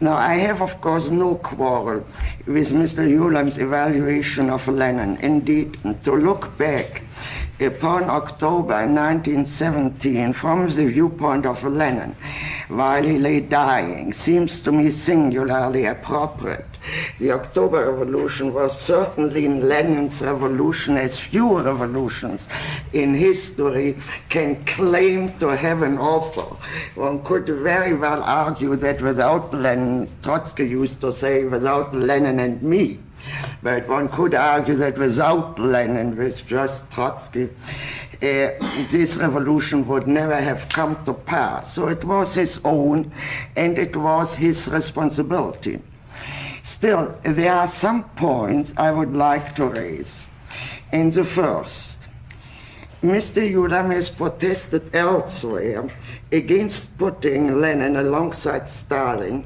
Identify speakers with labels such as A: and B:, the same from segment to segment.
A: Now, I have, of course, no quarrel with Mr. Ulam's evaluation of Lenin. Indeed, to look back upon October 1917 from the viewpoint of Lenin while he lay dying seems to me singularly appropriate. The October Revolution was certainly in Lenin's revolution, as few revolutions in history can claim to have an author. One could very well argue that without Lenin, Trotsky used to say, without Lenin and me. But one could argue that without Lenin, with just Trotsky, this revolution would never have come to pass. So it was his own, and it was his responsibility. Still, there are some points I would like to raise. In the first, Mr. Ulam has protested elsewhere against putting Lenin alongside Stalin,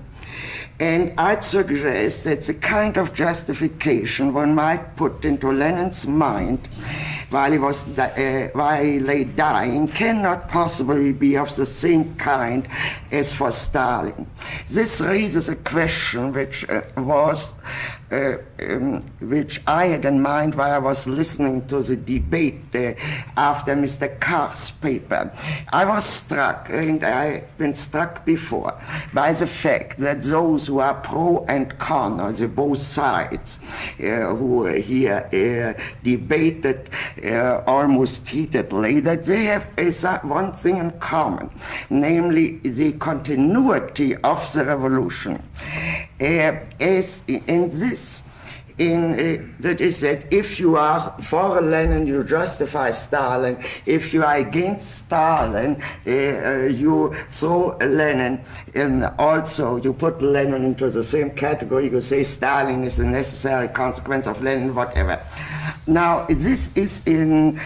A: and I'd suggest that the kind of justification one might put into Lenin's mind while he lay dying cannot possibly be of the same kind as for Stalin. This raises a question which I had in mind while I was listening to the debate after Mr. Carr's paper. I was struck, and I've been struck before, by the fact that those who are pro and con, the both sides, who here debated almost heatedly, that they have one thing in common, namely the continuity of the revolution. As in this, that is that if you are for Lenin, you justify Stalin. If you are against Stalin, you throw Lenin, and also you put Lenin into the same category. You say Stalin is a necessary consequence of Lenin, whatever. Now, this is in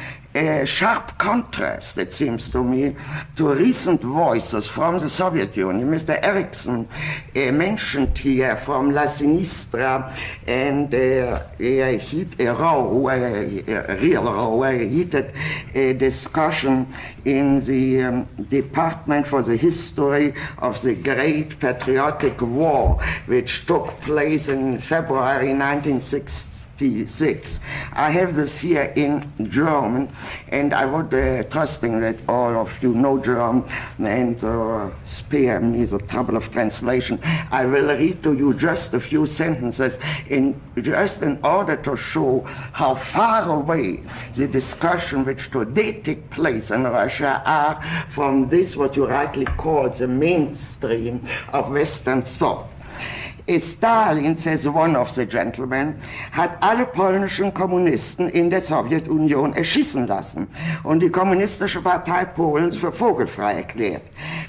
A: sharp contrast, it seems to me, to recent voices from the Soviet Union. Mr. Eriksson mentioned here from La Sinistra, and a heated discussion in the Department for the History of the Great Patriotic War, which took place in February 1966. I have this here in German, and I would, trusting that all of you know German and spare me the trouble of translation, I will read to you just a few sentences just in order to show how far away the discussion which today take place in Russia are from this, what you rightly call the mainstream of Western thought. Stalin, says one of the gentlemen, hat alle polnischen Kommunisten in der Sowjetunion erschießen lassen und die Kommunistische Partei Polens für vogelfrei erklärt.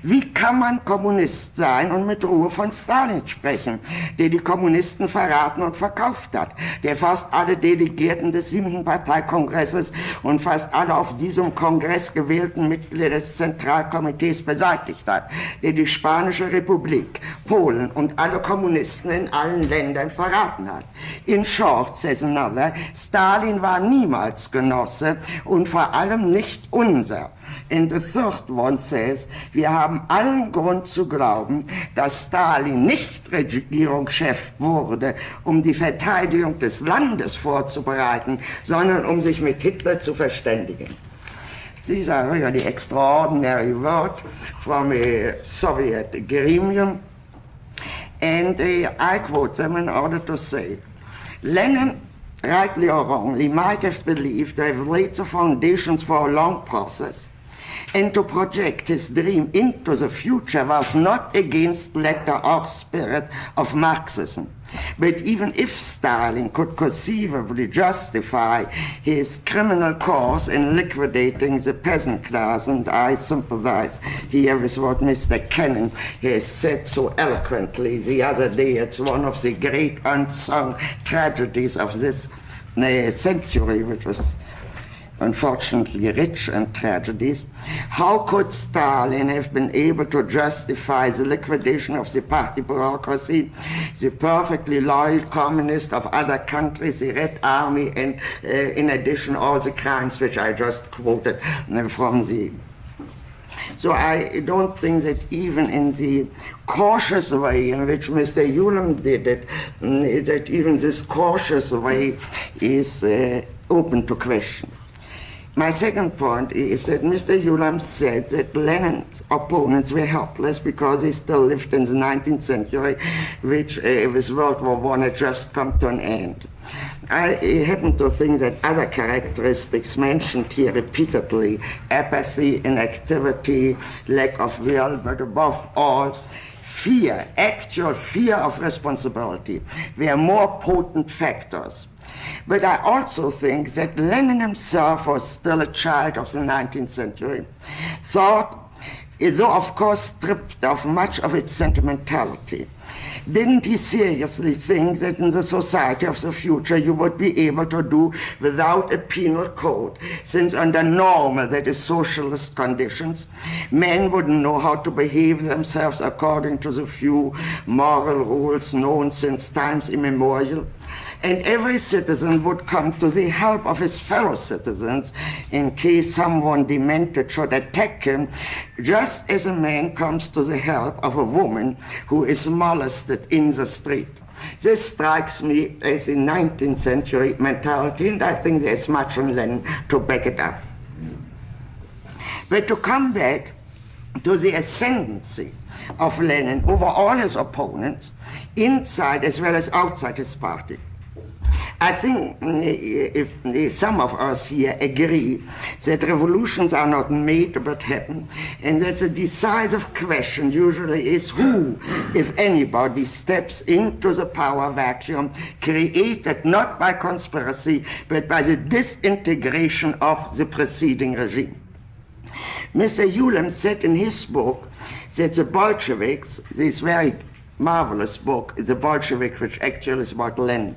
A: Wie kann man Kommunist sein und mit Ruhe von Stalin sprechen, der die Kommunisten verraten und verkauft hat, der fast alle Delegierten des 7. Parteikongresses und fast alle auf diesem Kongress gewählten Mitglieder des Zentralkomitees beseitigt hat, der die Spanische Republik, Polen und alle Kommunisten in allen Ländern verraten hat. In short, says another, Stalin war niemals Genosse und vor allem nicht unser. And the third one says, wir haben allen Grund zu glauben, dass Stalin nicht Regierungschef wurde, um die Verteidigung des Landes vorzubereiten, sondern um sich mit Hitler zu verständigen. These are really extraordinary words from a Soviet gremium. And I quote them in order to say, Lenin, rightly or wrongly, might have believed to have laid the foundations for a long process, and to project his dream into the future was not against letter or spirit of Marxism. But even if Stalin could conceivably justify his criminal course in liquidating the peasant class, and I sympathize here with what Mr. Kennan has said so eloquently the other day, it's one of the great unsung tragedies of this century, which was unfortunately rich in tragedies. How could Stalin have been able to justify the liquidation of the party bureaucracy, the perfectly loyal communists of other countries, the Red Army, and in addition all the crimes which I just quoted from the So I don't think that even in the cautious way in which Mr. Ulam did it, that even this cautious way is open to question. My second point is that Mr. Ulam said that Lenin's opponents were helpless because he still lived in the 19th century, which with World War I had just come to an end. I happen to think that other characteristics mentioned here repeatedly, apathy, inactivity, lack of will, but above all, fear, actual fear of responsibility, were more potent factors. But I also think that Lenin himself was still a child of the 19th century, thought, though of course stripped of much of its sentimentality. Didn't he seriously think that in the society of the future you would be able to do without a penal code, since under normal, that is socialist conditions, men wouldn't know how to behave themselves according to the few moral rules known since times immemorial? And every citizen would come to the help of his fellow citizens in case someone demented should attack him, just as a man comes to the help of a woman who is molested in the street. This strikes me as a 19th century mentality, and I think there's much on Lenin to back it up. But to come back to the ascendancy of Lenin over all his opponents, inside as well as outside his party, I think if some of us here agree that revolutions are not made but happen, and that the decisive question usually is who, if anybody, steps into the power vacuum created not by conspiracy but by the disintegration of the preceding regime. Mr. Ulam said in his book that the Bolsheviks, this very marvelous book, The Bolshevik, which actually is about Lenin,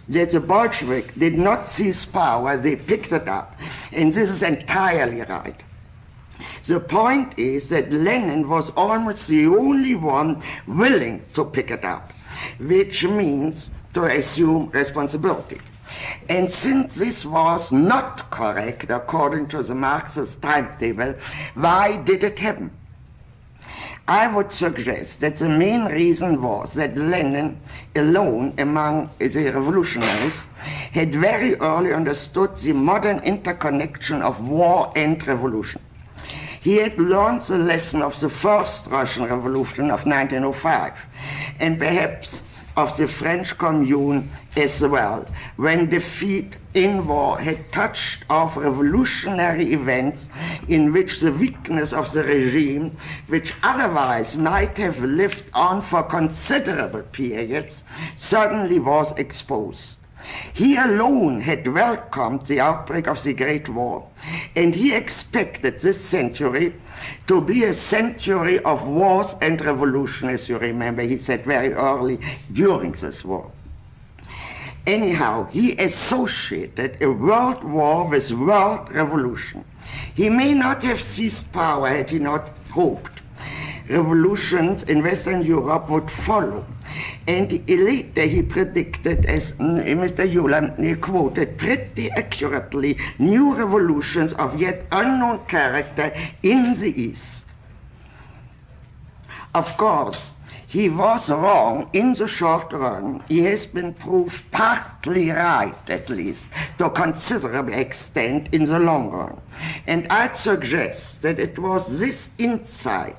A: that the Bolshevik did not seize power, they picked it up. And this is entirely right. The point is that Lenin was almost the only one willing to pick it up, which means to assume responsibility. And since this was not correct according to the Marxist timetable, why did it happen? I would suggest that the main reason was that Lenin, alone among the revolutionaries, had very early understood the modern interconnection of war and revolution. He had learned the lesson of the first Russian Revolution of 1905, and perhaps of the French Commune as well, when defeat in war had touched off revolutionary events in which the weakness of the regime, which otherwise might have lived on for considerable periods, suddenly was exposed. He alone had welcomed the outbreak of the Great War, and he expected this century to be a century of wars and revolution, as you remember, he said very early during this war. Anyhow, he associated a world war with world revolution. He may not have seized power had he not hoped. Revolutions in Western Europe would follow. And later he predicted, as Mr. Ulam quoted pretty accurately, new revolutions of yet unknown character in the East. Of course, he was wrong in the short run. He has been proved partly right, at least, to a considerable extent in the long run. And I'd suggest that it was this insight,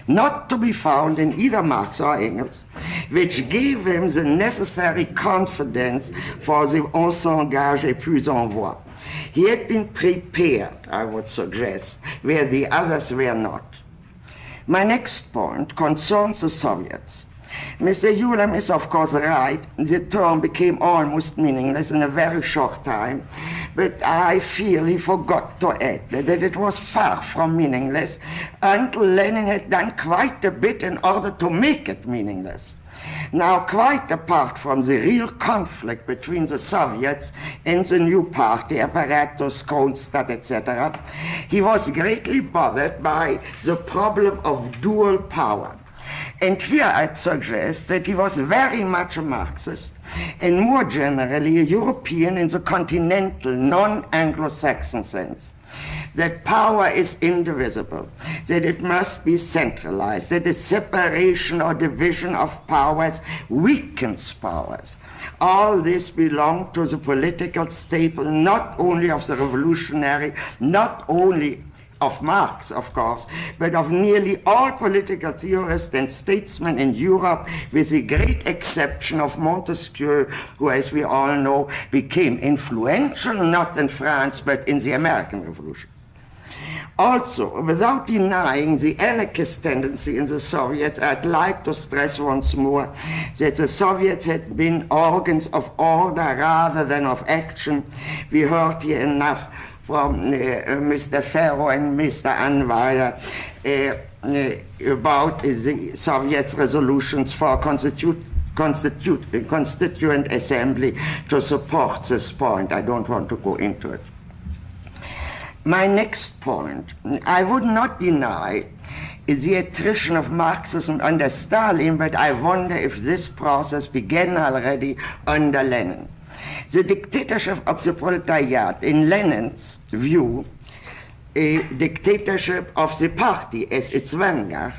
A: not to be found in either Marx or Engels, which gave him the necessary confidence for the on s'engage et puis on voit. He had been prepared, I would suggest, where the others were not. My next point concerns the Soviets. Mr. Ulam is of course right, the term became almost meaningless in a very short time, but I feel he forgot to add that it was far from meaningless until Lenin had done quite a bit in order to make it meaningless. Now, quite apart from the real conflict between the Soviets and the new party, apparatus, Kronstadt, etc., he was greatly bothered by the problem of dual power. And here I'd suggest that he was very much a Marxist, and more generally a European in the continental, non-Anglo-Saxon sense. that power is indivisible, that it must be centralized, that the separation or division of powers weakens powers. All this belonged to the political staple, not only of the revolutionary, not only of Marx, of course, but of nearly all political theorists and statesmen in Europe, with the great exception of Montesquieu, who, as we all know, became influential not in France, but in the American Revolution. Also, without denying the anarchist tendency in the Soviets, I'd like to stress once more that the Soviets had been organs of order rather than of action. We heard here enough from Mr. Ferro and Mr. Anweiler about the Soviets' resolutions for constituent assembly to support this point. I don't want to go into it. My next point, I would not deny the attrition of Marxism under Stalin, but I wonder if this process began already under Lenin. The dictatorship of the proletariat, in Lenin's view, a dictatorship of the party as its vanguard,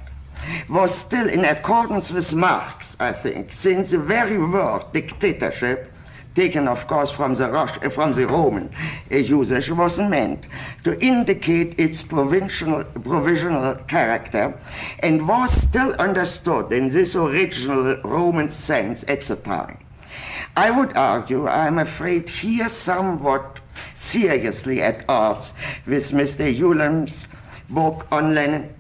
A: was still in accordance with Marx, I think, since the very word dictatorship, taken of course from the Roman usage, was meant to indicate its provisional character, and was still understood in this original Roman sense at the time. I would argue, I'm afraid, here somewhat seriously at odds with Mr. Ulam's book on Lenin,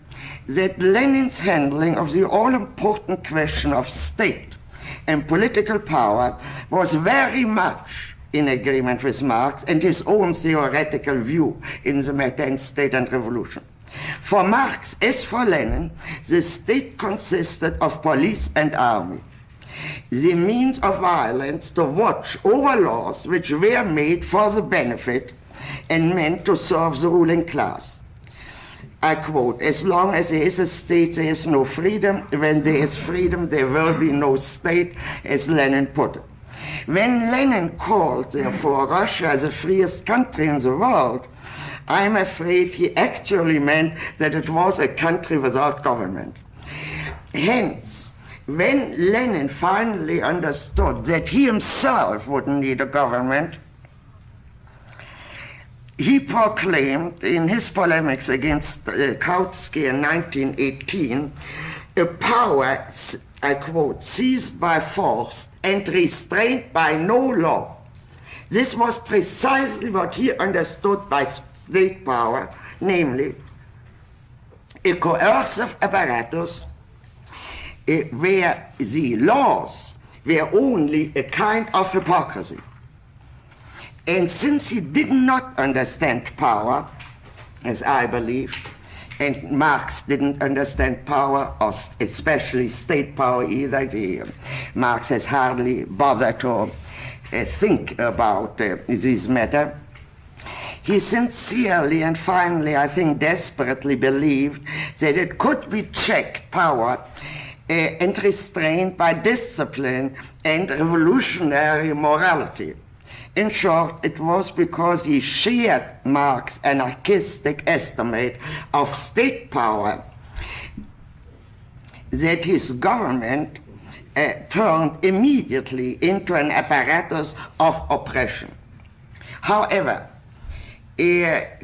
A: that Lenin's handling of the all-important question of state and political power was very much in agreement with Marx and his own theoretical view in the matter in State and Revolution. For Marx, as for Lenin, the state consisted of police and army, the means of violence to watch over laws which were made for the benefit and meant to serve the ruling class. I quote, "As long as there is a state, there is no freedom. When there is freedom, there will be no state," as Lenin put it. When Lenin called, therefore, Russia the freest country in the world, I'm afraid he actually meant that it was a country without government. Hence, when Lenin finally understood that he himself wouldn't need a government, he proclaimed in his polemics against Kautsky in 1918, a power, I quote, "seized by force and restrained by no law." This was precisely what he understood by state power, namely a coercive apparatus where the laws were only a kind of hypocrisy. And since he did not understand power, as I believe, and Marx didn't understand power, or especially state power either, Marx has hardly bothered to think about this matter, he sincerely and finally, I think desperately, believed that it could be checked, power, and restrained by discipline and revolutionary morality. In short, it was because he shared Marx's anarchistic estimate of state power that his government turned immediately into an apparatus of oppression. However,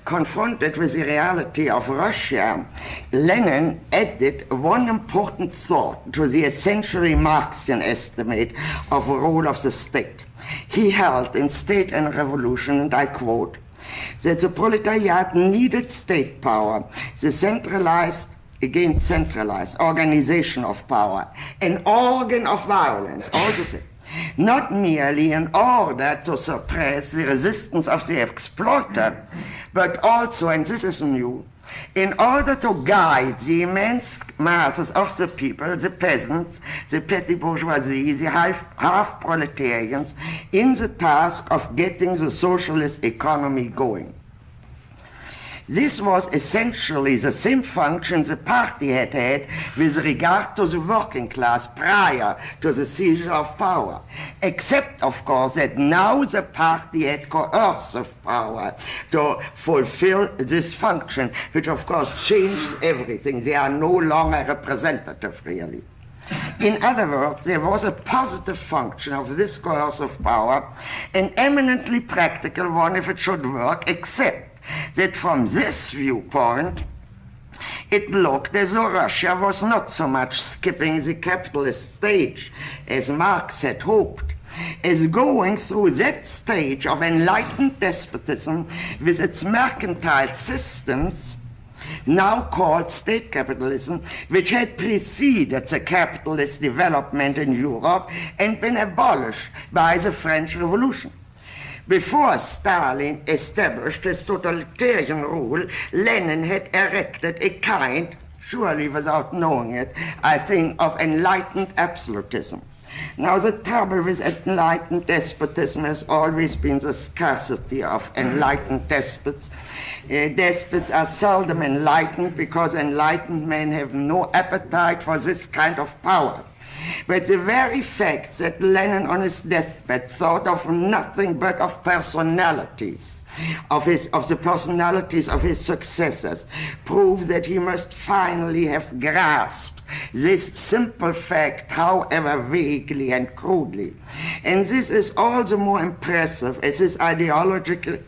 A: confronted with the reality of Russia, Lenin added one important thought to the essentially Marxian estimate of the role of the state. He held in State and Revolution, and I quote, that the proletariat needed state power, the centralized against centralized organization of power, an organ of violence, also not merely in order to suppress the resistance of the exploiter, but also, and this is new, in order to guide the immense masses of the people, the peasants, the petty bourgeoisie, the half-proletarians, in the task of getting the socialist economy going. This was essentially the same function the party had had with regard to the working class prior to the seizure of power, except, of course, that now the party had coercive power to fulfill this function, which, of course, changes everything. They are no longer representative, really. In other words, there was a positive function of this coercive power, an eminently practical one if it should work, except that from this viewpoint, it looked as though Russia was not so much skipping the capitalist stage as Marx had hoped, as going through that stage of enlightened despotism with its mercantile systems, now called state capitalism, which had preceded the capitalist development in Europe and been abolished by the French Revolution. Before Stalin established his totalitarian rule, Lenin had erected a kind, surely without knowing it, I think, of enlightened absolutism. Now, the trouble with enlightened despotism has always been the scarcity of enlightened despots. Despots are seldom enlightened because enlightened men have no appetite for this kind of power. But the very fact that Lenin on his deathbed thought of nothing but of personalities, of the personalities of his successors, proves that he must finally have grasped this simple fact, however vaguely and crudely. And this is all the more impressive as his ideological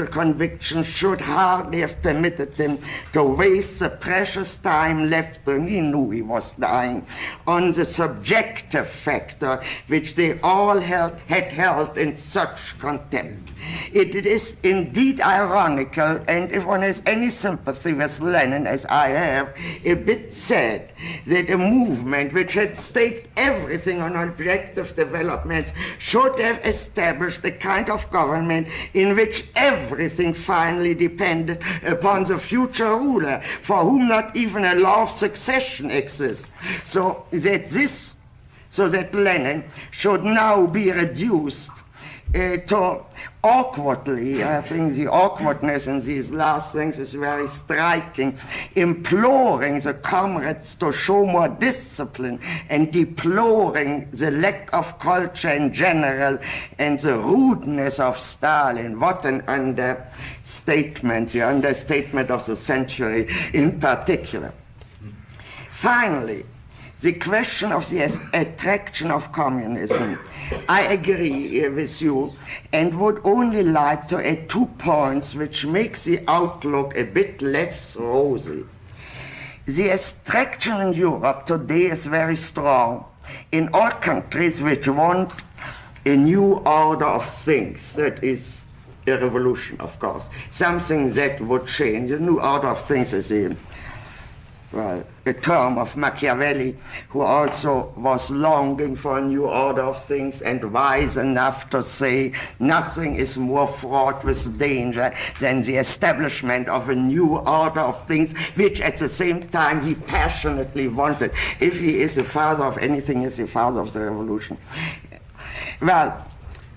A: conviction should hardly have permitted him to waste the precious time left to him, he knew he was dying, on the subjective factor which they all had held in such contempt. It is indeed ironical, and if one has any sympathy with Lenin, as I have, a bit sad that a movement which had staked everything on objective developments should have established a kind of government in which everything finally depended upon the future ruler, for whom not even a law of succession exists. So that Lenin should now be reduced to awkwardly, I think the awkwardness in these last things is very striking, imploring the comrades to show more discipline and deploring the lack of culture in general and the rudeness of Stalin. What an understatement, the understatement of the century in particular. Finally, the question of the attraction of communism. I agree with you and would only like to add 2 points which makes the outlook a bit less rosy. The attraction in Europe today is very strong in all countries which want a new order of things. That is a revolution, of course. Something that would change. A new order of things is a term of Machiavelli, who also was longing for a new order of things and wise enough to say nothing is more fraught with danger than the establishment of a new order of things, which at the same time he passionately wanted. If he is the father of anything, he is the father of the revolution. Well,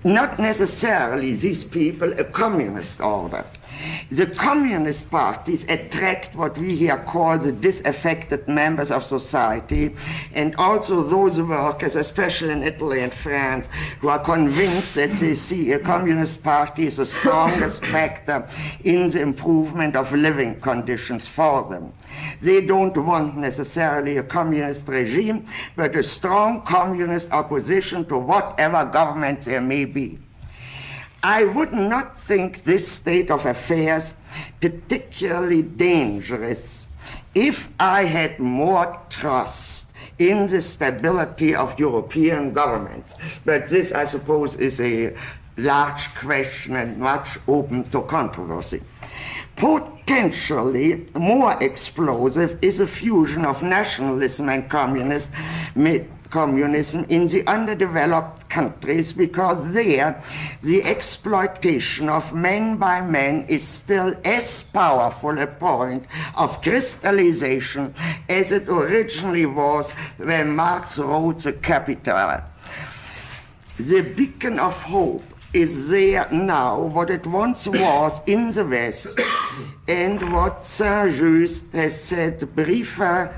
A: not necessarily these people a communist order. The communist parties attract what we here call the disaffected members of society, and also those workers, especially in Italy and France, who are convinced that they see a communist party as the strongest factor in the improvement of living conditions for them. They don't want necessarily a communist regime, but a strong communist opposition to whatever government there may be. I would not think this state of affairs particularly dangerous if I had more trust in the stability of European governments. But this, I suppose, is a large question and much open to controversy. Potentially more explosive is a fusion of nationalism and communism in the underdeveloped countries, because there the exploitation of man by man is still as powerful a point of crystallization as it originally was when Marx wrote the Capital. The beacon of hope is there now what it once was in the West, and what Saint-Just has said briefer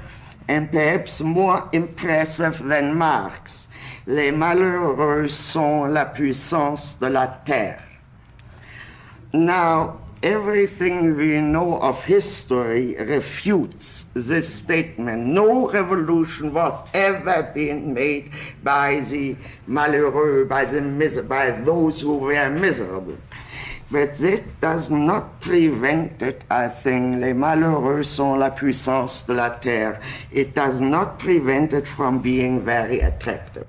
A: and perhaps more impressive than Marx. Les malheureux sont la puissance de la terre. Now, everything we know of history refutes this statement. No revolution was ever been made by the malheureux, by those who were miserable. But this does not prevent it, I think, les malheureux sont la puissance de la terre. It does not prevent it from being very attractive.